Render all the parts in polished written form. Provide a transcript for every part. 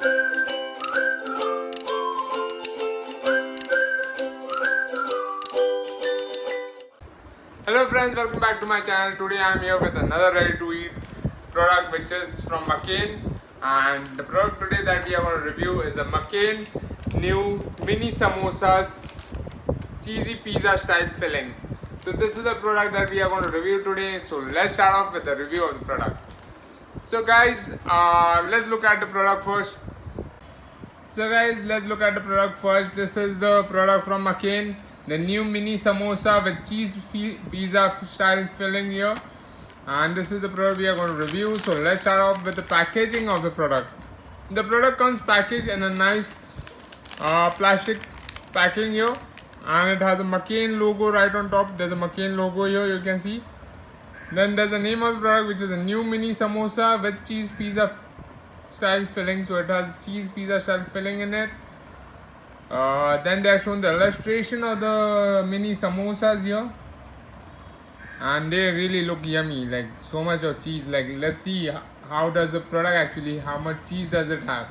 Hello friends, welcome back to my channel. Today I am here with another ready to eat product which is from McCain, and the product today that we are going to review is the McCain new mini samosas cheesy pizza style filling. So this is the product that we are going to review today. So let's start off with the review of the product. So guys, let's look at the product first. This is the product from McCain, the new mini samosa with cheese pizza style filling here, and this is the product we are going to review. So let's start off with the packaging of the product. The product comes packaged in a nice plastic packing here, and it has a McCain logo right on top. There's a McCain logo here, you can see. Then there's the name of the product, which is a new mini samosa with cheese pizza style filling. So it has cheese pizza style filling in it. Then they are shown the illustration of the mini samosas here, and they really look yummy, like so much of cheese. Like, let's see how does the product actually, how much cheese does it have.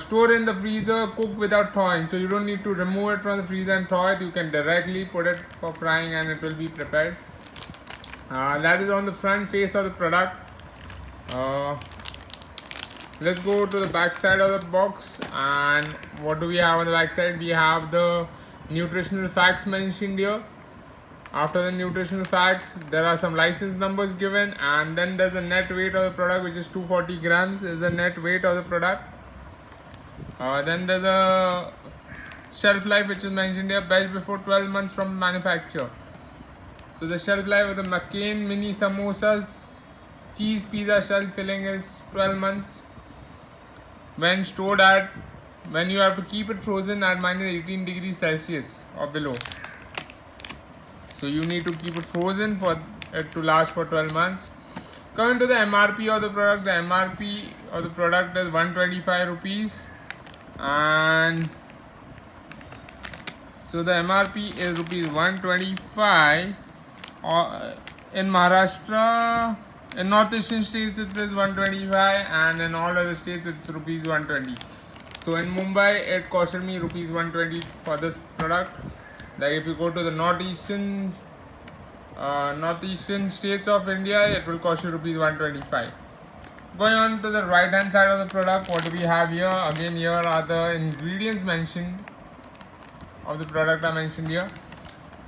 Store in the freezer, cook without thawing, so you don't need to remove it from the freezer and thaw it. You can directly put it for frying and it will be prepared. That is on the front face of the product. Let's go to the back side of the box, and what do we have on the back side? We have the nutritional facts mentioned here. After the nutritional facts, there are some license numbers given, and then there's the net weight of the product, which is 240 grams is the net weight of the product. Then there's a shelf life which is mentioned here, best before 12 months from manufacture. So the shelf life of the McCain mini samosas cheese pizza style filling is 12 months. When you have to keep it frozen at -18 degrees Celsius or below. So you need to keep it frozen for it to last for 12 months. Coming to the MRP of the product, the MRP of the product is 125 rupees, and so the MRP is rupees 125. In Maharashtra, in northeastern states it is 125, and in all other states it's rupees 120. So in Mumbai it costed me rupees 120 for this product. Like if you go to the northeastern states of India, it will cost you rupees 125. Going on to the right hand side of the product, what do we have here? Again, here are the ingredients mentioned of the product are mentioned here.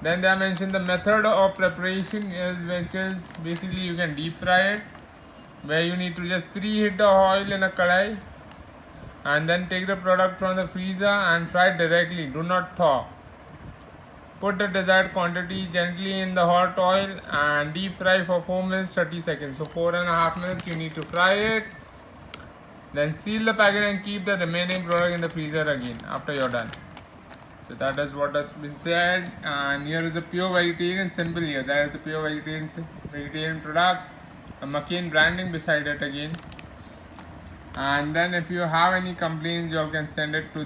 Then they are mentioned the method of preparation which is basically you can deep fry it, where you need to just preheat the oil in a kadai and then take the product from the freezer and fry it directly. Do not thaw. Put the desired quantity gently in the hot oil and deep fry for 4 minutes 30 seconds. So 4.5 minutes you need to fry it. Then seal the packet and keep the remaining product in the freezer again after you're done. So that is what has been said. And here is a pure vegetarian symbol here. That is a pure vegetarian product. A McCain branding beside it again. And then if you have any complaints, you all can send it to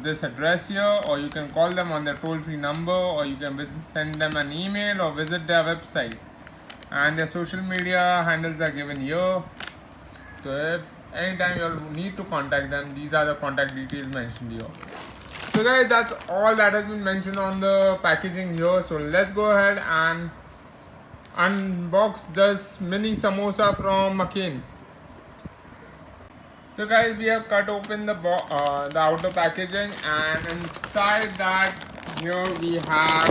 this address here, or you can call them on their toll-free number, or you can send them an email or visit their website. And their social media handles are given here. So if anytime you all need to contact them, these are the contact details mentioned here. So guys, that's all that has been mentioned on the packaging here. So let's go ahead and unbox this mini samosa from McCain. So guys, we have cut open the outer packaging, and inside that here we have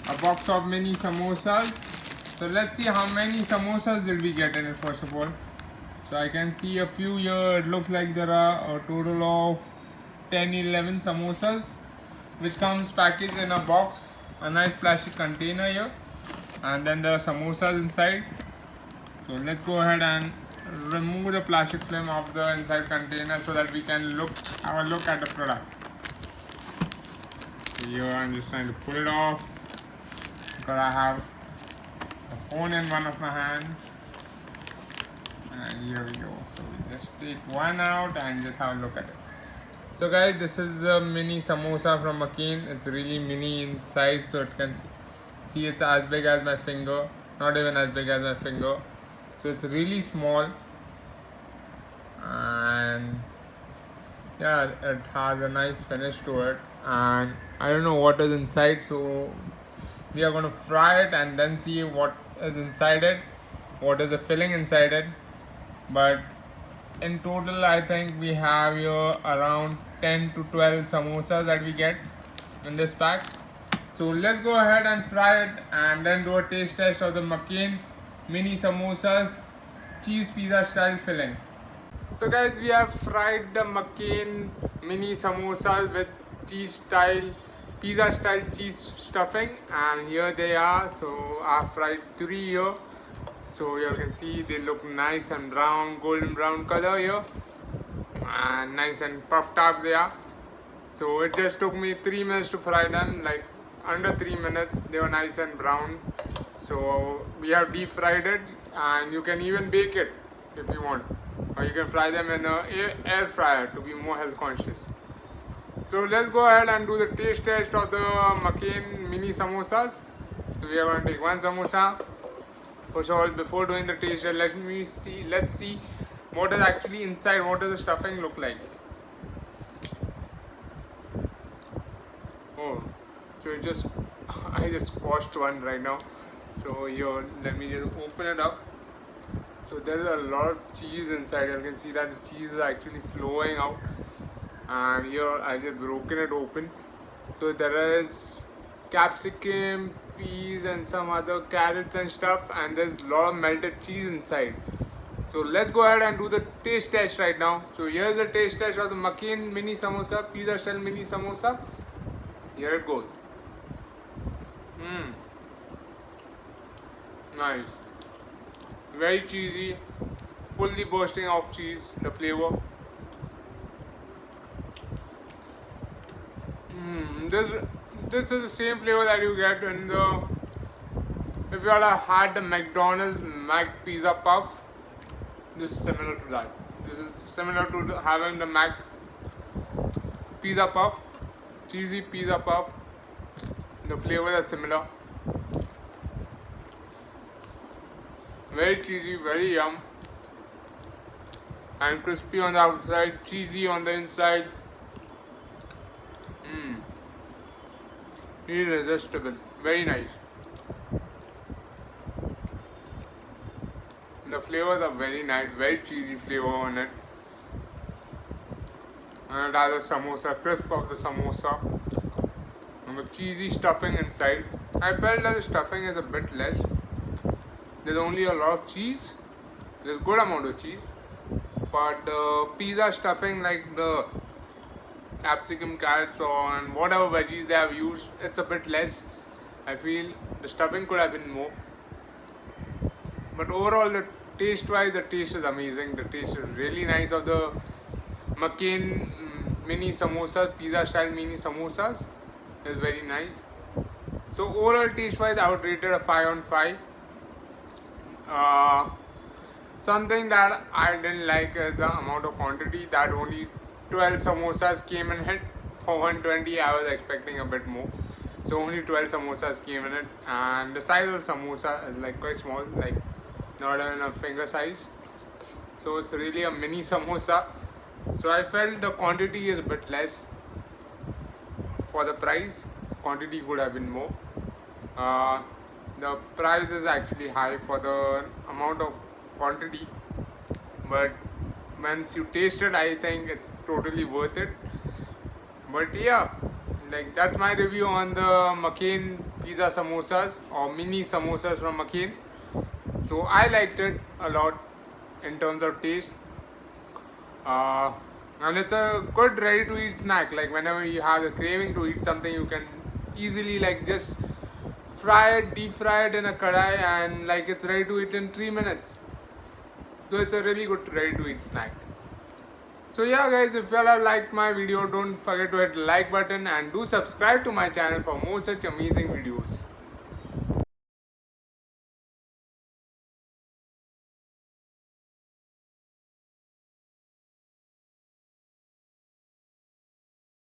a box of mini samosas. So let's see how many samosas did we get in it first of all. So I can see a few here. It looks like there are a total of 10-11 samosas, which comes packaged in a box, a nice plastic container here, and then there are samosas inside. So let's go ahead and remove the plastic film of the inside container so that we can have a look at the product. So here I'm just trying to pull it off because I have a phone in one of my hands. And here we go. So we just take one out and just have a look at it. So guys, this is the mini samosa from McCain. It's really mini in size, so it can see it's as big as my finger, not even as big as my finger. So it's really small. and yeah, it has a nice finish to it. And I don't know what is inside, so we are going to fry it and then see what is inside it, what is the filling inside it. But in total, I think we have here around 10 to 12 samosas that we get in this pack. So let's go ahead and fry it and then do a taste test of the McCain mini samosas cheese pizza style filling. So guys, we have fried the McCain mini samosas with pizza style cheese stuffing, and here they are. So I have fried 3 here. So you can see they look nice and brown, golden brown color here, and nice and puffed up they are. So it just took me 3 minutes to fry them, like under 3 minutes they were nice and brown. So we have deep fried it, and you can even bake it if you want, or you can fry them in an air fryer to be more health conscious. So let's go ahead and do the taste test of the McCain mini samosas. So we are going to take one samosa. First of all, before doing the taste test, let's see what is actually inside, what does the stuffing look like. Oh, so I just squashed one right now. So here, let me just open it up. So there is a lot of cheese inside. You can see that the cheese is actually flowing out. And here I just broken it open. So there is capsicum, peas and some other carrots and stuff, and there's a lot of melted cheese inside. So let's go ahead and do the taste test right now. So here's the taste test of the McCain mini samosa, pizza shell mini samosa. Here it goes. Nice. Very cheesy, fully bursting of cheese, the flavor. This is the same flavor that you get in the, if you all have had the McDonald's Mac Pizza Puff, this is similar to that. This is similar to having the Mac Pizza Puff, cheesy pizza puff. The flavors are similar. Very cheesy, very yum, and crispy on the outside, cheesy on the inside. Irresistible, very nice. The flavors are very nice, very cheesy flavor on it. And it has a samosa, crisp of the samosa, and the cheesy stuffing inside. I felt that the stuffing is a bit less. There's only a lot of cheese. There's a good amount of cheese, but the pizza stuffing, like the capsicum, carrots, and whatever veggies they have used, it's a bit less. I feel the stuffing could have been more. But overall, the taste-wise, the taste is amazing. The taste is really nice of the McCain mini samosas, pizza style mini samosas. It's very nice. So overall taste-wise, I would rate it a 5 on 5. Something that I didn't like is the amount of quantity, that only 12 samosas came in it. For 120 I was expecting a bit more. So only 12 samosas came in it, and the size of the samosa is like quite small, like not even a finger size. So it's really a mini samosa. So I felt the quantity is a bit less for the price. Quantity could have been more. The price is actually high for the amount of quantity, but once you taste it, I think it's totally worth it. But yeah, like that's my review on the McCain pizza samosas or mini samosas from McCain. So I liked it a lot in terms of taste, and it's a good ready to eat snack. Like whenever you have a craving to eat something, you can easily like just fry it, deep fry it in a kadai, and like it's ready to eat in 3 minutes. So it's a really good ready to eat snack. So yeah guys, if you all have liked my video, don't forget to hit the like button and do subscribe to my channel for more such amazing videos.